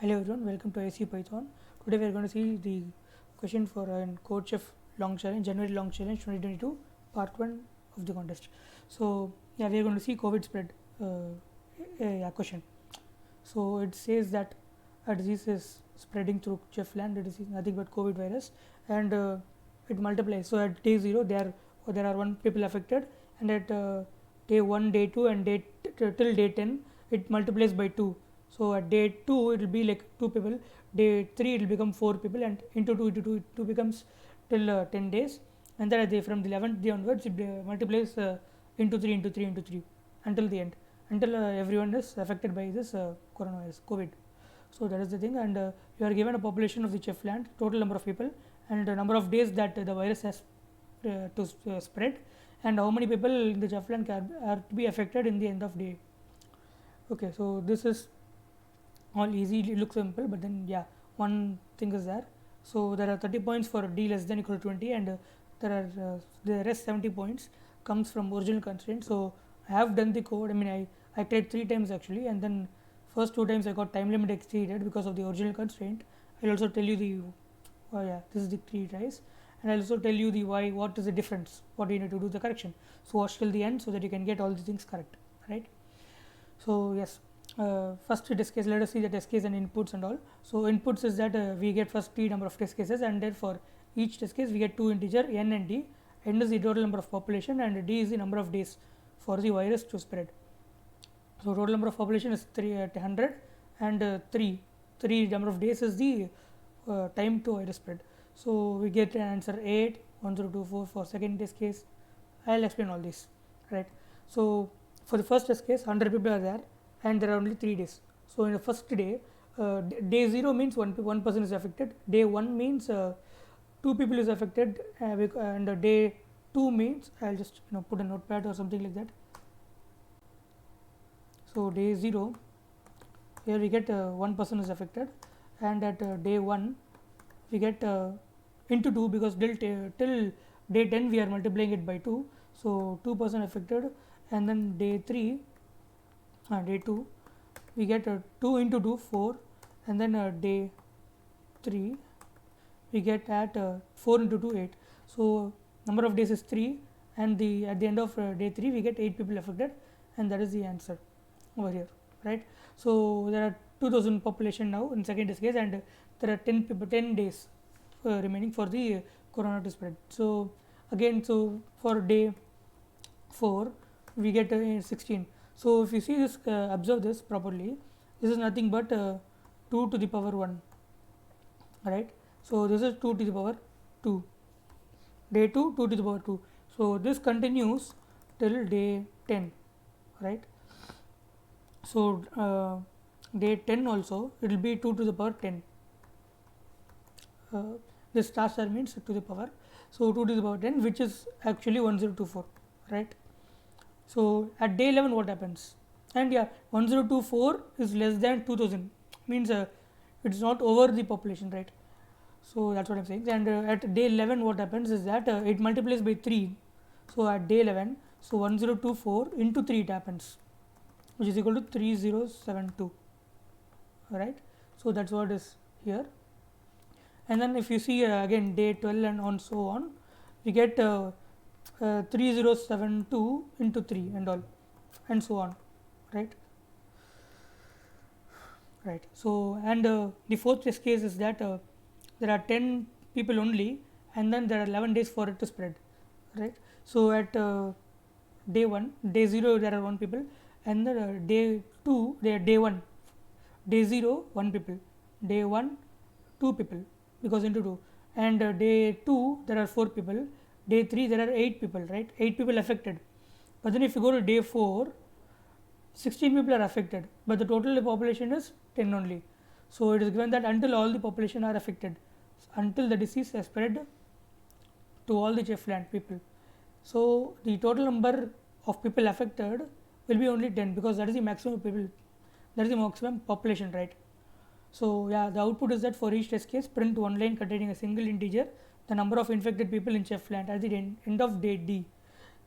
Hello everyone, welcome to IC Python. Today we are going to see the question for Code Chef Long Challenge, January Long Challenge 2022, part 1 of the contest. So yeah, we are going to see COVID spread question. So it says that a disease is spreading through chef land. It is nothing but COVID virus, and it multiplies. So at day 0 there are 1 people affected, and at day 1, day 2, and till day 10 it multiplies by 2. So at day 2 it will be like 2 people, day 3 it will become 4 people, and into 2 it becomes till 10 days, and then from the 11th day onwards it multiplies into 3 into 3 into 3 until the end, until everyone is affected by this coronavirus COVID. So that is the thing, and you are given a population of the chef land, total number of people, and the number of days that the virus has to spread, and how many people in the chef land are to be affected in the end of day. Okay, so this is all easy, it looks simple, but then yeah, one thing is there. So there are 30 points for d less than equal to 20, and there are the rest 70 points comes from original constraint. So I have done the code. I tried 3 times actually, and then first 2 times I got time limit exceeded because of the original constraint. I'll also tell you the this is the 3 tries, and I'll also tell you the why, what is the difference, what do you need to do the correction. So watch till the end so that you can get all the things correct, right? So yes, first test case, let us see the test case and inputs and all. So inputs is that we get first t number of test cases, and then for each test case we get 2 integer n and d. N is the total number of population, and d is the number of days for the virus to spread. So total number of population is 300, and 3 number of days is the time to virus spread. So we get an answer 8 1024 for second test case. I'll explain all this, right? So for the first test case, 100 people are there, and there are only 3 days. So in the first day, day 0 means one person is affected. Day 1 means 2 people is affected, and day 2 means, I'll just put a notepad or something like that. So day 0, here we get 1 person is affected, and at day 1 we get into 2, because till day 10 we are multiplying it by 2. So 2 person affected, and then day 2 we get 2 into 2 4, and then day 3 we get at 4 into 2 8. So number of days is 3, and at the end of day 3 we get 8 people affected, and that is the answer over here, right? So there are 2000 population now in second case, and there are 10 days remaining for the corona to spread. So again, so for day 4 we get 16. So if you see this, observe this properly, this is nothing but 2 to the power 1, right? So this is 2 to the power 2, day 2 2 to the power 2. So this continues till day 10, right? So day 10 also it will be 2 to the power 10. This star means to the power, so 2 to the power 10, which is actually 1024, right? So at day 11 what happens? And yeah, 1024 is less than 2000, means it's not over the population, right? So that's what I'm saying. And at day 11 what happens is that it multiplies by 3. So at day 11, so 1024 into 3 it happens, which is equal to 3072, right? So that's what is here. And then if you see again day 12 and on so on, we get 3072 into 3 and all, and so on, right? So, and the fourth test case is that there are 10 people only, and then there are 11 days for it to spread, right? So at day 1, day 0 there are 1 people, and then day 2, day 1, day 0 1 people, day 1 2 people, because into 2, and day 2 there are 4 people, day 3 there are 8 people, right? 8 people affected. But then if you go to day 4, 16 people are affected, but the total population is 10 only. So it is given that until all the population are affected, until the disease has spread to all the chef land people, so the total number of people affected will be only 10, because that is the maximum people, that is the maximum population, right? So yeah, the output is that for each test case, print one line containing a single integer, the number of infected people in chef land at the end of day D.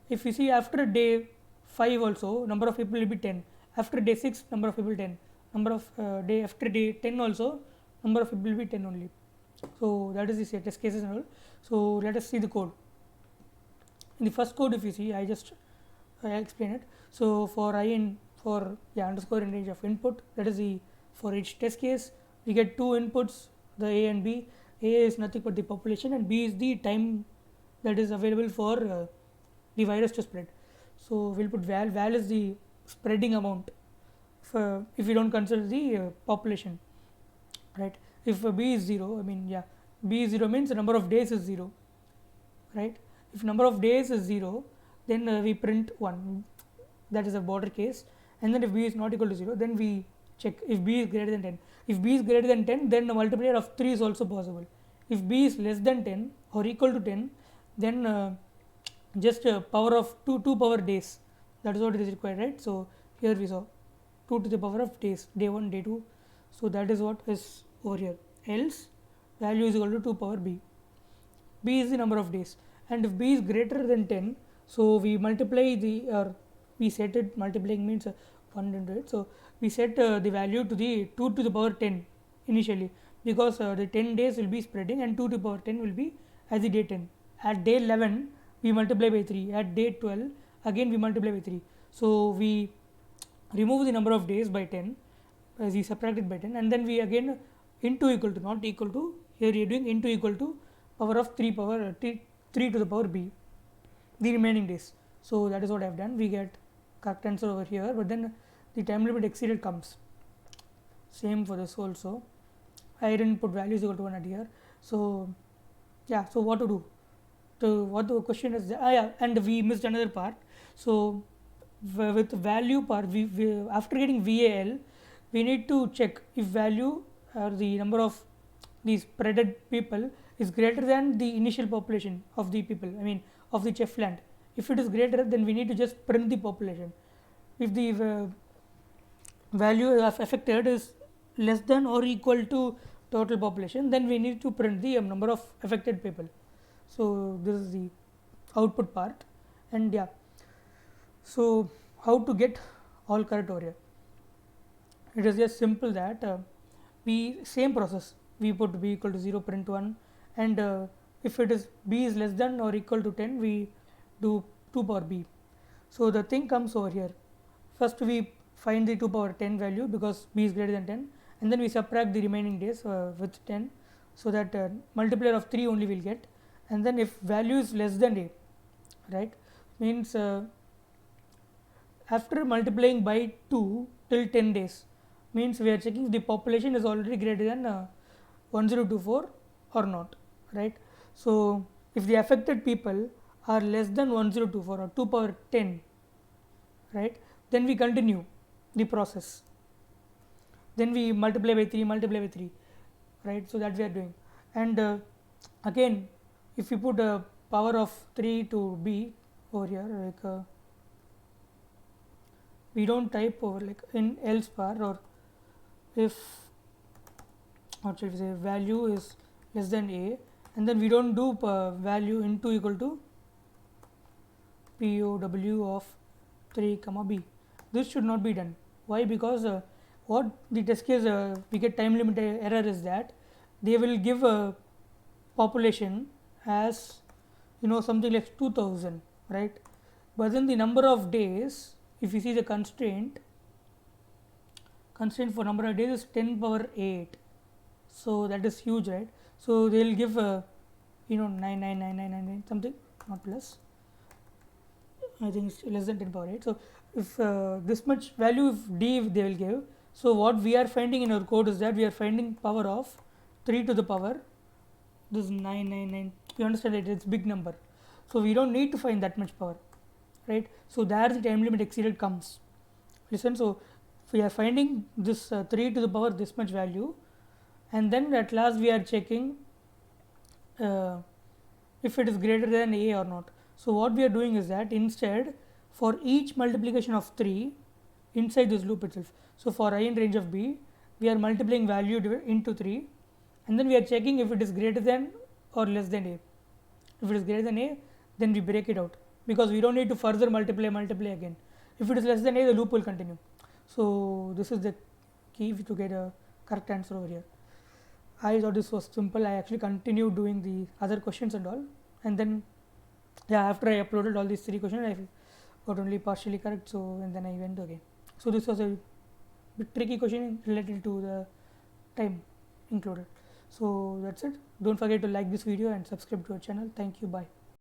If you see after day 5 also, number of people will be 10. After day 6, number of people 10. number of day after day 10 also, number of people will be 10 only. So that is the test cases and all. So let us see the code. In the first code, if you see, I explain it. So for I in for underscore in range of input, that is the for each test case we get two inputs, the A and B. A is nothing but the population and B is the time that is available for the virus to spread. So we'll put val is the spreading amount if we don't consider the population, right? If B is 0, B is 0 means the number of days is 0, right? If number of days is 0, then we print 1, that is a border case. And then if B is not equal to 0, then we check if B is greater than 10. If B is greater than 10, then a multiplier of 3 is also possible. If B is less than 10 or equal to 10, then just power of 2 power days, that is what is required, right? So here we saw 2 to the power of days, day 1, day 2. So that is what is over here. Else value is equal to 2 power B. B is the number of days, and if B is greater than 10, so we multiply we set it, multiplying means 1 into it. So we set the value to the 2 to the power 10 initially, because the 10 days will be spreading and 2 to the power 10 will be as the day 10. At day 11 we multiply by 3, at day 12 again we multiply by 3. So we remove the number of days by 10 as we subtracted by 10, and then we again into equal to, not equal to, here we are doing into equal to power of 3 to the power B, the remaining days. So that is what I have done. We get correct answer over here, but then the time limit exceeded comes. Same for this also. I didn't put values equal to 1 at here. So yeah, so what to do? So what the question is, and we missed another part. So with value part, we after getting VAL, we need to check if value or the number of the spreaded people is greater than the initial population of the people, of the chef land. If it is greater, then we need to just print the population. If the value of affected is less than or equal to total population, then we need to print the number of affected people. So this is the output part, and yeah, so how to get all correct over here? It is just simple that we same process, we put B equal to 0, print 1, and if it is B is less than or equal to 10, we do 2 power B. So the thing comes over here. First we find the 2 power 10 value because B is greater than 10, and then we subtract the remaining days with 10, so that multiplier of 3 only will get. And then if value is less than A, right, means after multiplying by 2 till 10 days, means we are checking if the population is already greater than 1024 or not, right? So if the affected people are less than 1024 or 2 power 10, right, then we continue the process, then we multiply by 3, right? So that we are doing. And again, if you put a power of 3 to B over here, like we don't type over like in else bar, or if what shall we say, value is less than A, and then we don't do value into equal to POW of 3 comma B. This should not be done. Why? Because what the test case we get time limit error is that they will give a population as something like 2000, right? But then the number of days, if you see the constraint for number of days is 10 power 8, so that is huge, right? So they will give 99999 something, not plus, I think it's less than 10 power 8. So if this much value if D they will give, so what we are finding in our code is that we are finding power of 3 to the power this 999. You understand that it's big number, so we don't need to find that much power, right? So there the time limit exceeded comes. Listen, so we are finding this 3 to the power this much value, and then at last we are checking if it is greater than A or not. So what we are doing is that instead for each multiplication of 3 inside this loop itself, so for I in range of B, we are multiplying value into 3, and then we are checking if it is greater than or less than A. If it is greater than A, then we break it out, because we don't need to further multiply again. If it is less than A, the loop will continue. So this is the key to get a correct answer over here. I thought this was simple. I actually continued doing the other questions and all, and then after I uploaded all these 3 questions, I got only partially correct. So and then I went again. So this was a bit tricky question related to the time included. So that's it. Don't forget to like this video and subscribe to our channel. Thank you. Bye.